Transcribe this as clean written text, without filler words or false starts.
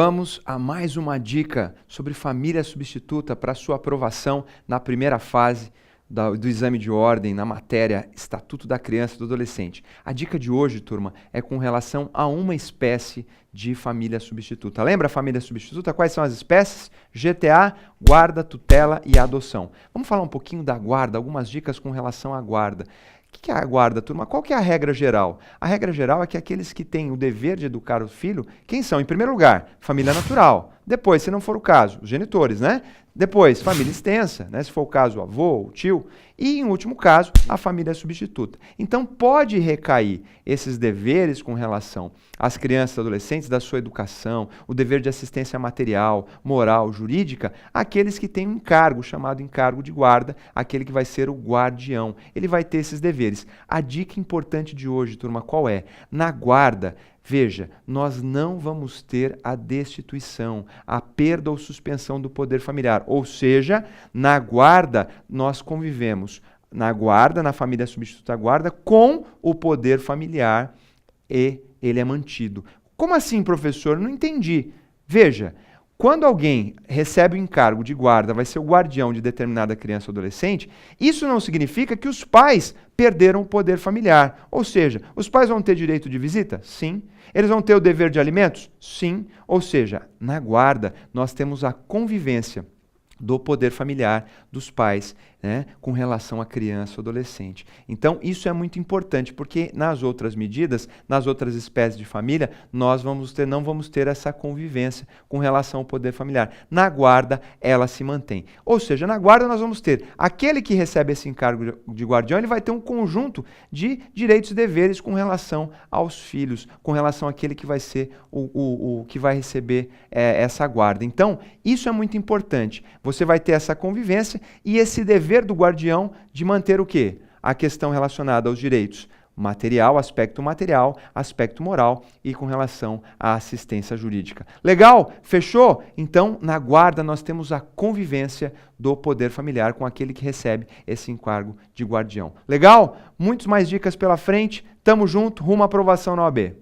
Vamos a mais uma dica sobre família substituta para sua aprovação na primeira fase do exame de ordem na matéria Estatuto da Criança e do Adolescente. A dica de hoje, turma, é com relação a uma espécie de família substituta. Lembra a família substituta? Quais são as espécies? GTA, guarda, tutela e adoção. Vamos falar um pouquinho da guarda, algumas dicas com relação à guarda. O que é a guarda, turma? Qual que é a regra geral? A regra geral é que aqueles que têm o dever de educar o filho, quem são? Em primeiro lugar, família natural. Depois, se não for o caso, os genitores, né? Depois, família extensa, né? Se for o caso, o avô, o tio. E, em último caso, a família substituta. Então, pode recair esses deveres com relação às crianças e adolescentes, da sua educação, o dever de assistência material, moral, jurídica, aqueles que têm um encargo, chamado encargo de guarda, aquele que vai ser o guardião. Ele vai ter esses deveres. A dica importante de hoje, turma, qual é? Na guarda, veja, nós não vamos ter a destituição, a perda ou suspensão do poder familiar. Ou seja, na guarda, nós convivemos na guarda, na família substituta guarda, com o poder familiar e ele é mantido. Como assim, professor? Não entendi. Veja, quando alguém recebe o encargo de guarda, vai ser o guardião de determinada criança ou adolescente, isso não significa que os pais perderam o poder familiar. Ou seja, os pais vão ter direito de visita? Sim. Eles vão ter o dever de alimentos? Sim. Ou seja, na guarda, nós temos a convivência do poder familiar dos pais, né, com relação à criança ou adolescente. Então, isso é muito importante, porque nas outras medidas, nas outras espécies de família, nós não vamos ter essa convivência com relação ao poder familiar. Na guarda, ela se mantém. Ou seja, na guarda nós vamos ter aquele que recebe esse encargo de guardião, ele vai ter um conjunto de direitos e deveres com relação aos filhos, com relação àquele que vai ser o que vai receber essa guarda. Então, isso é muito importante. Você vai ter essa convivência e esse dever do guardião de manter o quê? A questão relacionada aos direitos material, aspecto moral e com relação à assistência jurídica. Legal? Fechou? Então, na guarda nós temos a convivência do poder familiar com aquele que recebe esse encargo de guardião. Legal? Muitas mais dicas pela frente. Tamo junto, rumo à aprovação na OAB.